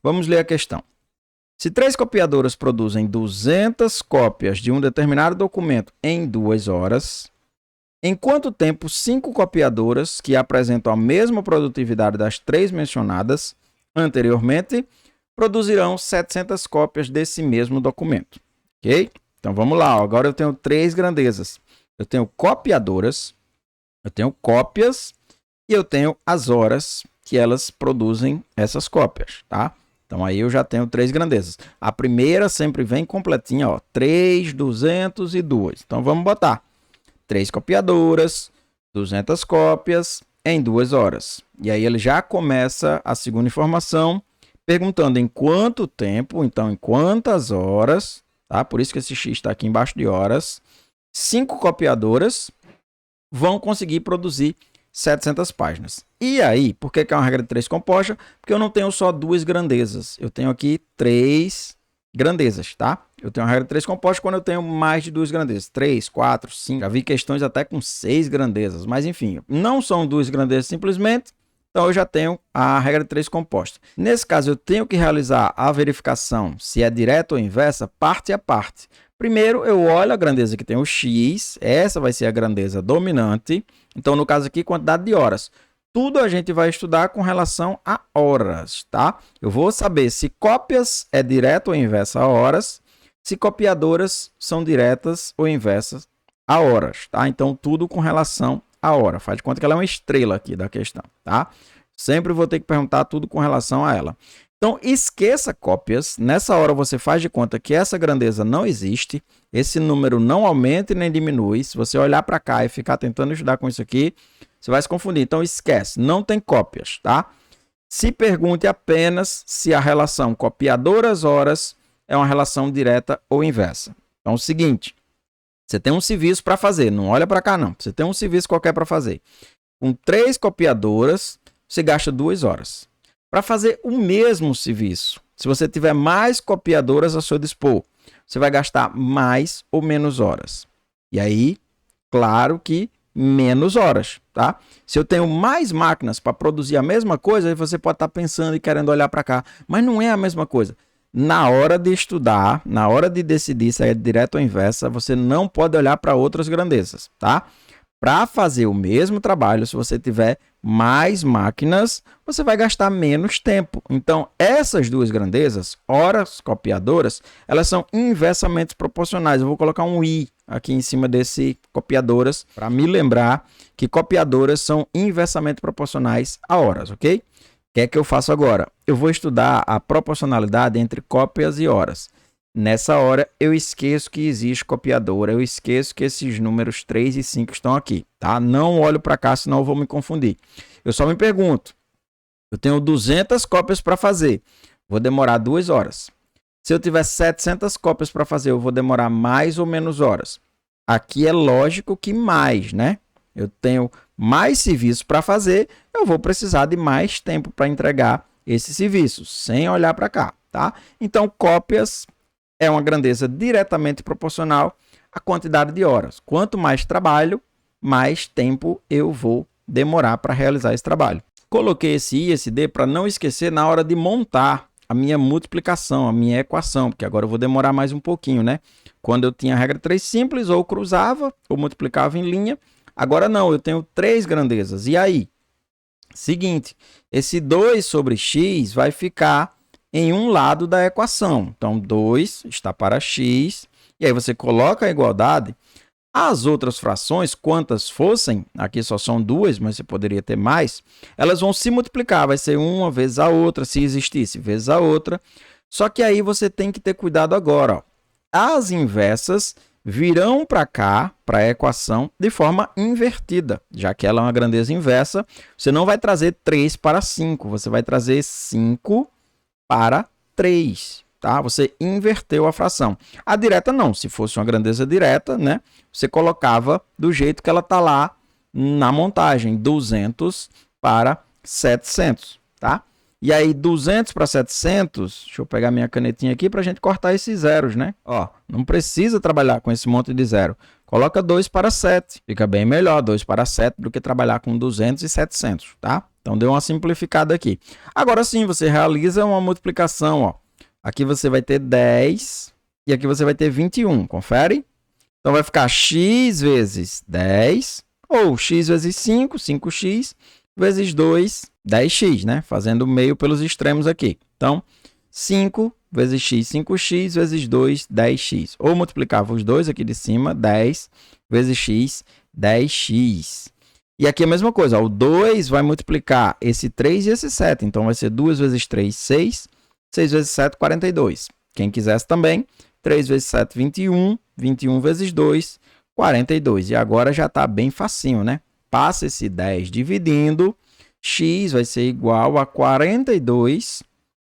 Vamos ler a questão. Se 3 copiadoras produzem 200 cópias de um determinado documento em 2 horas, em quanto tempo 5 copiadoras, que apresentam a mesma produtividade das 3 mencionadas anteriormente, produzirão 700 cópias desse mesmo documento? Ok? Então vamos lá. Agora eu tenho 3 grandezas. Eu tenho copiadoras, eu tenho cópias e eu tenho as horas que elas produzem essas cópias, tá? Então, aí eu já tenho 3 grandezas. A primeira sempre vem completinha, ó, 3, 202. Então, vamos botar 3 copiadoras, 200 cópias em 2 horas. E aí ele já começa a segunda informação, perguntando em quanto tempo, então em quantas horas, tá? Por isso que esse X está aqui embaixo de horas. 5 copiadoras vão conseguir produzir 700 páginas. E aí, por que é uma regra de 3 composta? Porque eu não tenho só 2 grandezas. Eu tenho aqui 3 grandezas, tá? Eu tenho uma regra de 3 composta quando eu tenho mais de 2 grandezas. 3, 4, 5. Já vi questões até com 6 grandezas. Mas, enfim, não são 2 grandezas simplesmente. Então, eu já tenho a regra de 3 composta. Nesse caso, eu tenho que realizar a verificação se é direta ou inversa, parte a parte. Primeiro, eu olho a grandeza que tem o X, essa vai ser a grandeza dominante. Então, no caso aqui, quantidade de horas. Tudo a gente vai estudar com relação a horas, tá? Eu vou saber se cópias é direta ou inversa a horas, se copiadoras são diretas ou inversas a horas, tá? Então, tudo com relação a hora. Faz de conta que ela é uma estrela aqui da questão, tá? Sempre vou ter que perguntar tudo com relação a ela. Então, esqueça cópias. Nessa hora, você faz de conta que essa grandeza não existe. Esse número não aumenta e nem diminui. Se você olhar para cá e ficar tentando estudar com isso aqui, você vai se confundir. Então, esquece. Não tem cópias, tá? Se pergunte apenas se a relação copiadoras-horas é uma relação direta ou inversa. Então, é o seguinte. Você tem um serviço para fazer. Não olha para cá, não. Você tem um serviço qualquer para fazer. Com 3 copiadoras, você gasta 2 horas. Para fazer o mesmo serviço, se você tiver mais copiadoras a seu dispor, você vai gastar mais ou menos horas. E aí, claro que menos horas, tá? Se eu tenho mais máquinas para produzir a mesma coisa, aí você pode estar pensando e querendo olhar para cá, mas não é a mesma coisa. Na hora de estudar, na hora de decidir se é direta ou inversa, você não pode olhar para outras grandezas, tá? Para fazer o mesmo trabalho, se você tiver mais máquinas, você vai gastar menos tempo. Então, essas 2 grandezas, horas copiadoras, elas são inversamente proporcionais. Eu vou colocar um I aqui em cima desse copiadoras, para me lembrar que copiadoras são inversamente proporcionais a horas, ok? O que é que eu faço agora? Eu vou estudar a proporcionalidade entre cópias e horas. Nessa hora, eu esqueço que existe copiadora, eu esqueço que esses números 3 e 5 estão aqui, tá? Não olho para cá, senão eu vou me confundir. Eu só me pergunto, eu tenho 200 cópias para fazer, vou demorar 2 horas. Se eu tiver 700 cópias para fazer, eu vou demorar mais ou menos horas. Aqui é lógico que mais, né? Eu tenho mais serviço para fazer, eu vou precisar de mais tempo para entregar esse serviço, sem olhar para cá, tá? Então, cópias é uma grandeza diretamente proporcional à quantidade de horas. Quanto mais trabalho, mais tempo eu vou demorar para realizar esse trabalho. Coloquei esse I e esse D para não esquecer na hora de montar a minha multiplicação, a minha equação, porque agora eu vou demorar mais um pouquinho, né? Quando eu tinha a regra 3 simples, ou cruzava, ou multiplicava em linha. Agora não, eu tenho 3 grandezas. E aí? Seguinte, esse 2 sobre x vai ficar em um lado da equação. Então, 2 está para x. E aí você coloca a igualdade. As outras frações, quantas fossem, aqui só são 2, mas você poderia ter mais, elas vão se multiplicar. Vai ser uma vezes a outra, se existisse, vezes a outra. Só que aí você tem que ter cuidado agora. Ó. As inversas virão para cá, para a equação, de forma invertida. Já que ela é uma grandeza inversa, você não vai trazer 3 para 5, você vai trazer 5 para 3, tá? Você inverteu a fração. A direta não, se fosse uma grandeza direta, né? Você colocava do jeito que ela está lá na montagem, 200 para 700, tá? E aí 200 para 700, deixa eu pegar minha canetinha aqui para a gente cortar esses zeros, né? Ó, não precisa trabalhar com esse monte de zero. Coloca 2 para 7, fica bem melhor 2 para 7 do que trabalhar com 200 e 700, tá? Então deu uma simplificada aqui. Agora sim, você realiza uma multiplicação, ó. Aqui você vai ter 10 e aqui você vai ter 21, confere? Então vai ficar x vezes 10, ou x vezes 5, 5x, vezes 2, 10x, né? Fazendo meio pelos extremos aqui. Então, 5 vezes x, 5x, vezes 2, 10x. Ou multiplicava os dois aqui de cima, 10 vezes x, 10x. E aqui a mesma coisa, ó, o 2 vai multiplicar esse 3 e esse 7. Então, vai ser 2 vezes 3, 6. 6 vezes 7, 42. Quem quisesse também, 3 vezes 7, 21. 21 vezes 2, 42. E agora já está bem facinho, né? Passa esse 10 dividindo, x vai ser igual a 42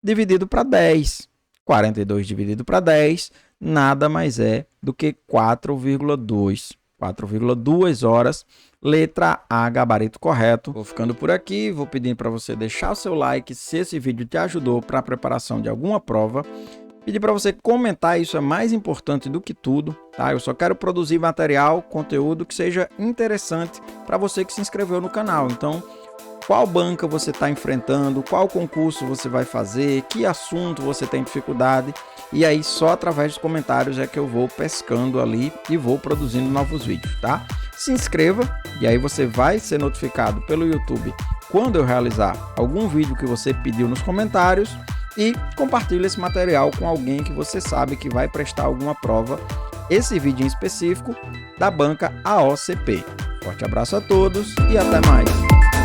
dividido para 10. 42 dividido para 10 nada mais é do que 4,2. 4,2 horas. Letra A, gabarito correto. Vou ficando por aqui, vou pedindo para você deixar o seu like se esse vídeo te ajudou para a preparação de alguma prova. Pedir para você comentar, isso é mais importante do que tudo, tá? Eu só quero produzir material, conteúdo que seja interessante para você que se inscreveu no canal. Então, qual banca você está enfrentando, qual concurso você vai fazer, que assunto você tem dificuldade. E aí, só através dos comentários é que eu vou pescando ali e vou produzindo novos vídeos, tá? Se inscreva e aí você vai ser notificado pelo YouTube quando eu realizar algum vídeo que você pediu nos comentários. E compartilhe esse material com alguém que você sabe que vai prestar alguma prova, esse vídeo em específico, da banca AOCP. Forte abraço a todos e até mais!